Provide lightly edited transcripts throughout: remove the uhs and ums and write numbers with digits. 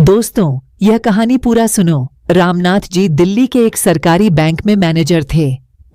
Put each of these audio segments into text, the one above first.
दोस्तों, यह कहानी पूरा सुनो। रामनाथ जी दिल्ली के एक सरकारी बैंक में मैनेजर थे।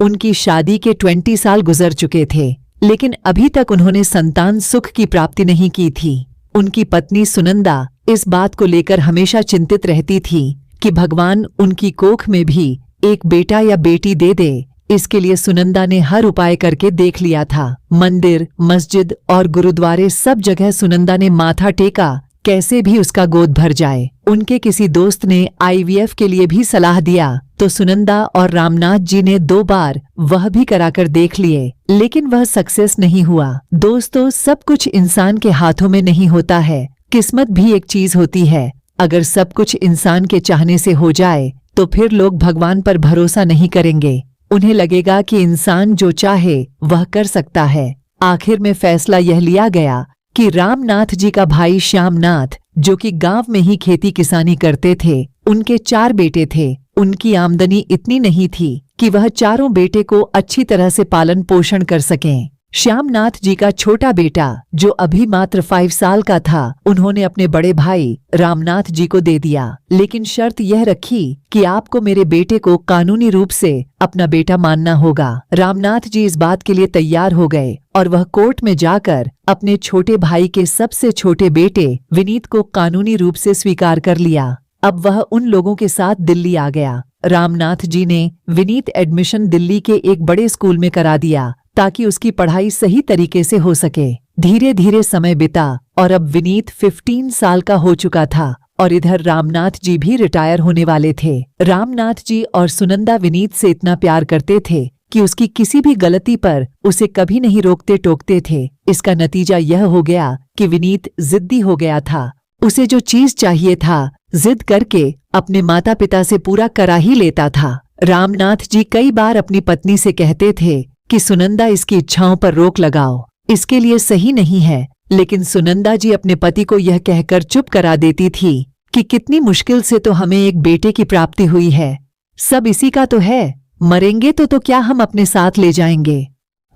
उनकी शादी के 20 साल गुजर चुके थे, लेकिन अभी तक उन्होंने संतान सुख की प्राप्ति नहीं की थी। उनकी पत्नी सुनंदा इस बात को लेकर हमेशा चिंतित रहती थी कि भगवान उनकी कोख में भी एक बेटा या बेटी दे दे। इसके लिए सुनंदा ने हर उपाय करके देख लिया था। मंदिर, मस्जिद और गुरुद्वारे सब जगह सुनंदा ने माथा टेका, कैसे भी उसका गोद भर जाए। उनके किसी दोस्त ने IVF के लिए भी सलाह दिया तो सुनंदा और रामनाथ जी ने 2 बार वह भी कराकर देख लिए, लेकिन वह सक्सेस नहीं हुआ। दोस्तों, सब कुछ इंसान के हाथों में नहीं होता है। किस्मत भी एक चीज होती है। अगर सब कुछ इंसान के चाहने से हो जाए तो फिर लोग भगवान पर भरोसा नहीं करेंगे। उन्हें लगेगा कि इंसान जो चाहे वह कर सकता है। आखिर में फैसला यह लिया गया कि रामनाथ जी का भाई श्यामनाथ, जो कि गांव में ही खेती किसानी करते थे, उनके 4 बेटे थे। उनकी आमदनी इतनी नहीं थी कि वह चारों बेटे को अच्छी तरह से पालन पोषण कर सकें। श्यामनाथ जी का छोटा बेटा, जो अभी मात्र 5 साल का था, उन्होंने अपने बड़े भाई रामनाथ जी को दे दिया, लेकिन शर्त यह रखी कि आपको मेरे बेटे को कानूनी रूप से अपना बेटा मानना होगा। रामनाथ जी इस बात के लिए तैयार हो गए और वह कोर्ट में जाकर अपने छोटे भाई के सबसे छोटे बेटे विनीत को कानूनी रूप से स्वीकार कर लिया। अब वह उन लोगों के साथ दिल्ली आ गया। रामनाथ जी ने विनीत एडमिशन दिल्ली के एक बड़े स्कूल में करा दिया ताकि उसकी पढ़ाई सही तरीके से हो सके। धीरे धीरे समय बीता और अब विनीत 15 साल का हो चुका था और इधर रामनाथ जी भी रिटायर होने वाले थे। रामनाथ जी और सुनंदा विनीत से इतना प्यार करते थे कि उसकी किसी भी गलती पर उसे कभी नहीं रोकते टोकते थे। इसका नतीजा यह हो गया कि विनीत जिद्दी हो गया था। उसे जो चीज चाहिए था, जिद करके अपने माता पिता से पूरा करा ही लेता था। रामनाथ जी कई बार अपनी पत्नी से कहते थे कि सुनंदा इसकी इच्छाओं पर रोक लगाओ, इसके लिए सही नहीं है, लेकिन सुनंदा जी अपने पति को यह कहकर चुप करा देती थी कि कितनी मुश्किल से तो हमें एक बेटे की प्राप्ति हुई है, सब इसी का तो है, मरेंगे तो क्या हम अपने साथ ले जाएंगे।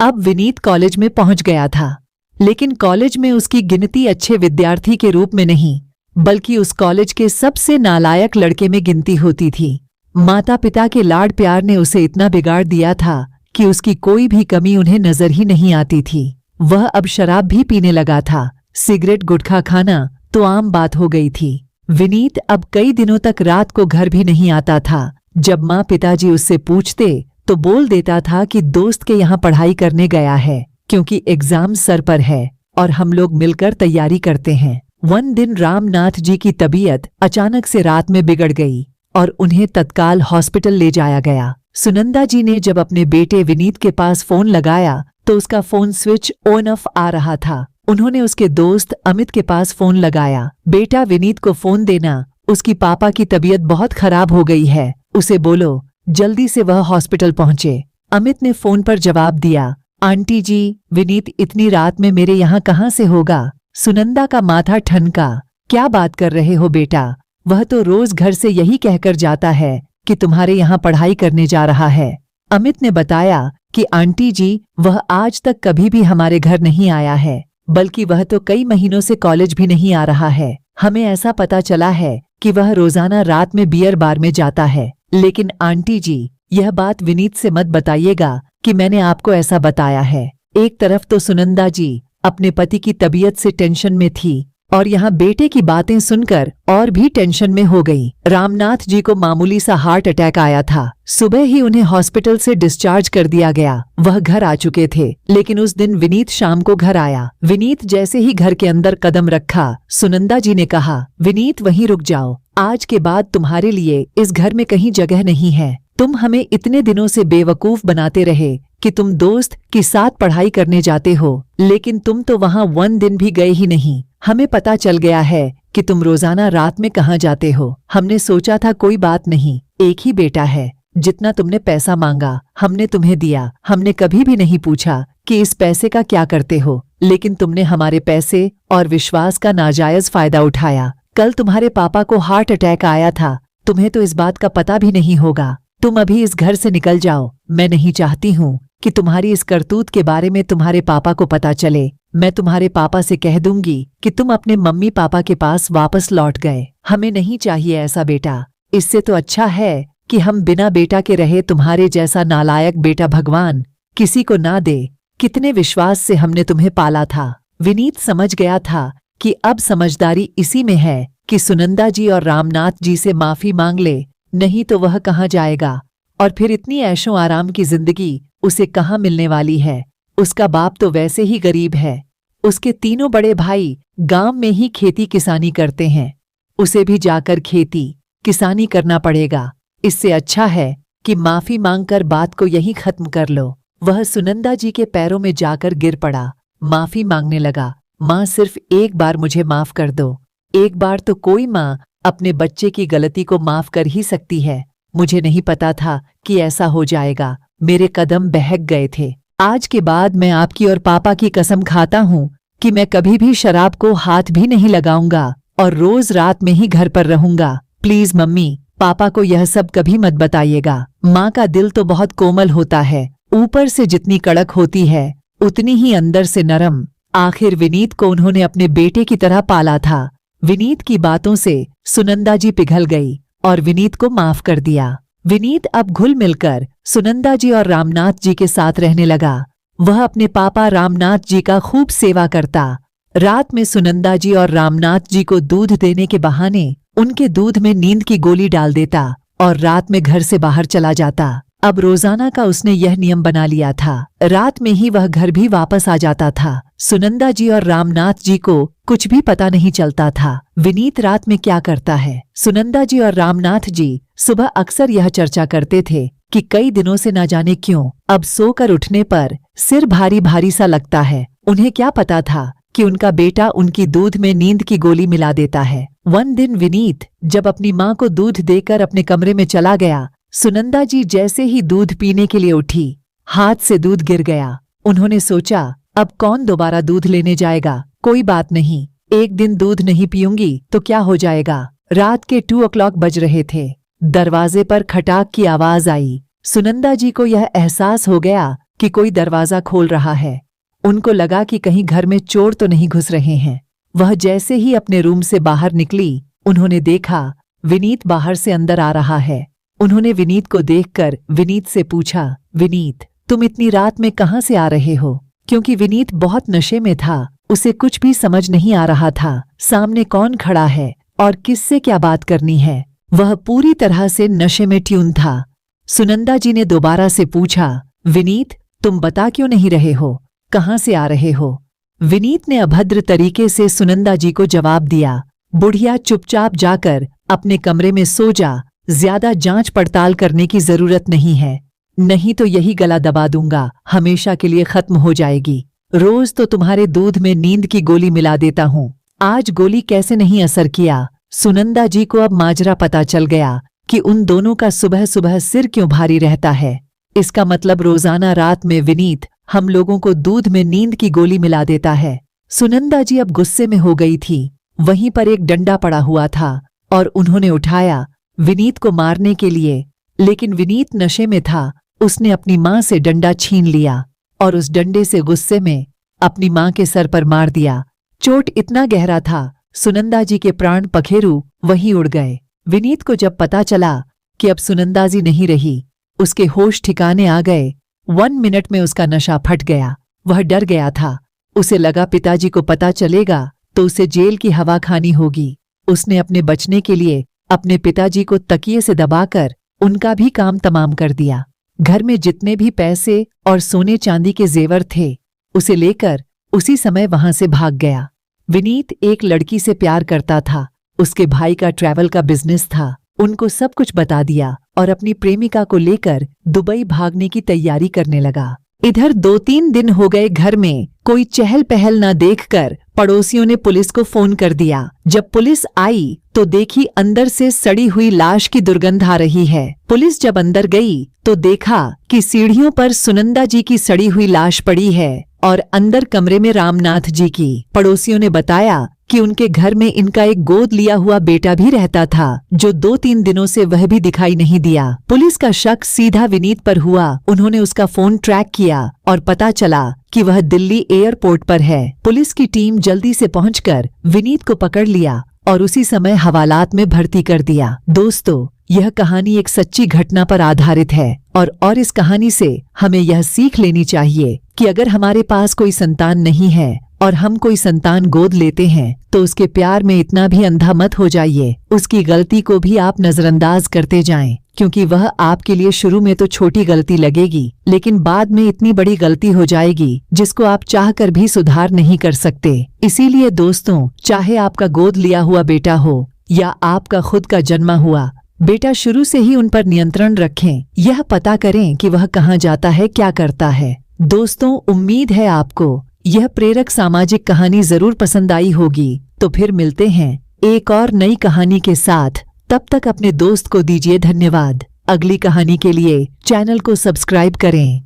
अब विनीत कॉलेज में पहुंच गया था, लेकिन कॉलेज में उसकी गिनती अच्छे विद्यार्थी के रूप में नहीं, बल्कि उस कॉलेज के सबसे नालायक लड़के में गिनती होती थी। माता पिता के लाड प्यार ने उसे इतना बिगाड़ दिया था कि उसकी कोई भी कमी उन्हें नजर ही नहीं आती थी। वह अब शराब भी पीने लगा था। सिगरेट गुटखा खाना तो आम बात हो गई थी। विनीत अब कई दिनों तक रात को घर भी नहीं आता था। जब माँ पिताजी उससे पूछते तो बोल देता था कि दोस्त के यहाँ पढ़ाई करने गया है, क्योंकि एग्जाम सर पर है और हम लोग मिलकर तैयारी करते हैं। one दिन रामनाथ जी की तबीयत अचानक से रात में बिगड़ गई और उन्हें तत्काल हॉस्पिटल ले जाया गया। सुनंदा जी ने जब अपने बेटे विनीत के पास फोन लगाया तो उसका फोन स्विच ऑन ऑफ आ रहा था। उन्होंने उसके दोस्त अमित के पास फोन लगाया। बेटा विनीत को फोन देना, उसकी पापा की तबीयत बहुत खराब हो गई है, उसे बोलो जल्दी से वह हॉस्पिटल पहुंचे। अमित ने फोन पर जवाब दिया, आंटी जी, विनीत इतनी रात में मेरे यहाँ कहाँ से होगा। सुनंदा का माथा ठनका। क्या बात कर रहे हो बेटा, वह तो रोज घर से यही कहकर जाता है कि तुम्हारे यहाँ पढ़ाई करने जा रहा है। अमित ने बताया कि आंटी जी, वह आज तक कभी भी हमारे घर नहीं आया है, बल्कि वह तो कई महीनों से कॉलेज भी नहीं आ रहा है। हमें ऐसा पता चला है कि वह रोजाना रात में बियर बार में जाता है। लेकिन आंटी जी, यह बात विनीत से मत बताइएगा कि मैंने आपको ऐसा बताया है। एक तरफ तो सुनंदा जी अपने पति की तबीयत से टेंशन में थी और यहाँ बेटे की बातें सुनकर और भी टेंशन में हो गई। रामनाथ जी को मामूली सा हार्ट अटैक आया था। सुबह ही उन्हें हॉस्पिटल से डिस्चार्ज कर दिया गया। वह घर आ चुके थे, लेकिन उस दिन विनीत शाम को घर आया। विनीत जैसे ही घर के अंदर कदम रखा, सुनंदा जी ने कहा, विनीत वहीं रुक जाओ, आज के बाद तुम्हारे लिए इस घर में कहीं जगह नहीं है। तुम हमें इतने दिनों से बेवकूफ बनाते रहे कि तुम दोस्त के साथ पढ़ाई करने जाते हो, लेकिन तुम तो वहाँ 1 दिन भी गए ही नहीं। हमें पता चल गया है कि तुम रोजाना रात में कहाँ जाते हो। हमने सोचा था कोई बात नहीं, एक ही बेटा है, जितना तुमने पैसा मांगा हमने तुम्हें दिया। हमने कभी भी नहीं पूछा कि इस पैसे का क्या करते हो, लेकिन तुमने हमारे पैसे और विश्वास का नाजायज फायदा उठाया। कल तुम्हारे पापा को हार्ट अटैक आया था, तुम्हें तो इस बात का पता भी नहीं होगा। तुम अभी इस घर से निकल जाओ। मैं नहीं चाहती हूँ कि तुम्हारी इस करतूत के बारे में तुम्हारे पापा को पता चले। मैं तुम्हारे पापा से कह दूंगी कि तुम अपने मम्मी पापा के पास वापस लौट गए। हमें नहीं चाहिए ऐसा बेटा। इससे तो अच्छा है कि हम बिना बेटा के रहे। तुम्हारे जैसा नालायक बेटा भगवान किसी को ना दे। कितने विश्वास से हमने तुम्हें पाला था। विनीत समझ गया था कि अब समझदारी इसी में है कि सुनंदा जी और रामनाथ जी से माफी मांग ले, नहीं तो वह कहाँ जाएगा। और फिर इतनी ऐशो आराम की जिंदगी उसे कहाँ मिलने वाली है। उसका बाप तो वैसे ही गरीब है। उसके तीनों बड़े भाई गांव में ही खेती किसानी करते हैं। उसे भी जाकर खेती किसानी करना पड़ेगा। इससे अच्छा है कि माफी मांगकर बात को यहीं खत्म कर लो। वह सुनंदा जी के पैरों में जाकर गिर पड़ा, माफी मांगने लगा। माँ, सिर्फ एक बार मुझे माफ कर दो। एक बार तो कोई माँ अपने बच्चे की गलती को माफ कर ही सकती है। मुझे नहीं पता था कि ऐसा हो जाएगा। मेरे कदम बहक गए थे। आज के बाद मैं आपकी और पापा की कसम खाता हूँ कि मैं कभी भी शराब को हाथ भी नहीं लगाऊंगा और रोज रात में ही घर पर रहूंगा। प्लीज मम्मी पापा को यह सब कभी मत बताइएगा। माँ का दिल तो बहुत कोमल होता है, ऊपर से जितनी कड़क होती है उतनी ही अंदर से नरम। आखिर विनीत को उन्होंने अपने बेटे की तरह पाला था। विनीत की बातों से सुनंदा जी पिघल गई और विनीत को माफ कर दिया। विनीत अब घुल मिलकर सुनंदा जी और रामनाथ जी के साथ रहने लगा। वह अपने पापा रामनाथ जी का खूब सेवा करता। रात में सुनंदा जी और रामनाथ जी को दूध देने के बहाने उनके दूध में नींद की गोली डाल देता और रात में घर से बाहर चला जाता। अब रोजाना का उसने यह नियम बना लिया था। रात में ही वह घर भी वापस आ जाता था। सुनंदा जी और रामनाथ जी को कुछ भी पता नहीं चलता था विनीत रात में क्या करता है। सुनंदा जी और रामनाथ जी सुबह अक्सर यह चर्चा करते थे कि कई दिनों से न जाने क्यों अब सोकर उठने पर सिर भारी भारी सा लगता है। उन्हें क्या पता था कि उनका बेटा उनकी दूध में नींद की गोली मिला देता है। वन दिन विनीत जब अपनी माँ को दूध देकर अपने कमरे में चला गया, सुनंदा जी जैसे ही दूध पीने के लिए उठी, हाथ से दूध गिर गया। उन्होंने सोचा अब कौन दोबारा दूध लेने जाएगा। कोई बात नहीं, एक दिन दूध नहीं पीऊंगी तो क्या हो जाएगा। रात के 2 o'clock बज रहे थे। दरवाजे पर खटाक की आवाज आई। सुनंदा जी को यह एहसास हो गया कि कोई दरवाजा खोल रहा है। उनको लगा कि कहीं घर में चोर तो नहीं घुस रहे हैं। वह जैसे ही अपने रूम से बाहर निकली, उन्होंने देखा विनीत बाहर से अंदर आ रहा है। उन्होंने विनीत को देखकर विनीत से पूछा, विनीत तुम इतनी रात में कहाँ से आ रहे हो। क्योंकि विनीत बहुत नशे में था, उसे कुछ भी समझ नहीं आ रहा था सामने कौन खड़ा है और किससे क्या बात करनी है। वह पूरी तरह से नशे में ट्यून था। सुनंदा जी ने दोबारा से पूछा, विनीत तुम बता क्यों नहीं रहे हो, कहाँ से आ रहे हो। विनीत ने अभद्र तरीके से सुनंदा जी को जवाब दिया, बुढ़िया चुपचाप जाकर अपने कमरे में सो जा। ज्यादा जांच पड़ताल करने की जरूरत नहीं है, नहीं तो यही गला दबा दूंगा, हमेशा के लिए खत्म हो जाएगी। रोज तो तुम्हारे दूध में नींद की गोली मिला देता हूँ, आज गोली कैसे नहीं असर किया। सुनंदा जी को अब माजरा पता चल गया कि उन दोनों का सुबह सुबह सिर क्यों भारी रहता है। इसका मतलब रोजाना रात में विनीत हम लोगों को दूध में नींद की गोली मिला देता है। सुनंदा जी अब गुस्से में हो गई थी। वहीं पर एक डंडा पड़ा हुआ था और उन्होंने उठाया विनीत को मारने के लिए, लेकिन विनीत नशे में था। उसने अपनी माँ से डंडा छीन लिया और उस डंडे से गुस्से में अपनी माँ के सर पर मार दिया। चोट इतना गहरा था, सुनंदा जी के प्राण पखेरु वहीं उड़ गए। विनीत को जब पता चला कि अब सुनंदा जी नहीं रही, उसके होश ठिकाने आ गए। 1 मिनट में उसका नशा फट गया। वह डर गया था। उसे लगा पिताजी को पता चलेगा तो उसे जेल की हवा खानी होगी। उसने अपने बचने के लिए अपने पिताजी को तकिए से दबाकर उनका भी काम तमाम कर दिया। घर में जितने भी पैसे और सोने चांदी के जेवर थे, उसे लेकर उसी समय वहां से भाग गया। विनीत एक लड़की से प्यार करता था। उसके भाई का ट्रैवल का बिजनेस था। उनको सब कुछ बता दिया और अपनी प्रेमिका को लेकर दुबई भागने की तैयारी करने लगा। इधर 2-3 दिन हो गए, घर में कोई चहल पहल न देखकर पड़ोसियों ने पुलिस को फोन कर दिया। जब पुलिस आई तो देखी अंदर से सड़ी हुई लाश की दुर्गंध आ रही है। पुलिस जब अंदर गई तो देखा कि सीढ़ियों पर सुनंदा जी की सड़ी हुई लाश पड़ी है और अंदर कमरे में रामनाथ जी की। पड़ोसियों ने बताया कि उनके घर में इनका एक गोद लिया हुआ बेटा भी रहता था, जो 2-3 दिनों से वह भी दिखाई नहीं दिया। पुलिस का शक सीधा विनीत पर हुआ। उन्होंने उसका फोन ट्रैक किया और पता चला कि वह दिल्ली एयरपोर्ट पर है। पुलिस की टीम जल्दी से पहुंचकर विनीत को पकड़ लिया और उसी समय हवालात में भर्ती कर दिया। दोस्तों, यह कहानी एक सच्ची घटना पर आधारित है और इस कहानी से हमें यह सीख लेनी चाहिए कि अगर हमारे पास कोई संतान नहीं है और हम कोई संतान गोद लेते हैं तो उसके प्यार में इतना भी अंधा मत हो जाइए। उसकी गलती को भी आप नजरअंदाज करते जाएं, क्योंकि वह आपके लिए शुरू में तो छोटी गलती लगेगी, लेकिन बाद में इतनी बड़ी गलती हो जाएगी जिसको आप चाहकर भी सुधार नहीं कर सकते। इसीलिए दोस्तों, चाहे आपका गोद लिया हुआ बेटा हो या आपका खुद का जन्मा हुआ बेटा, शुरू से ही उन पर नियंत्रण रखें। यह पता करें कि वह कहाँ जाता है, क्या करता है। दोस्तों, उम्मीद है आपको यह प्रेरक सामाजिक कहानी जरूर पसंद आई होगी। तो फिर मिलते हैं एक और नई कहानी के साथ। तब तक अपने दोस्त को दीजिए धन्यवाद। अगली कहानी के लिए चैनल को सब्सक्राइब करें।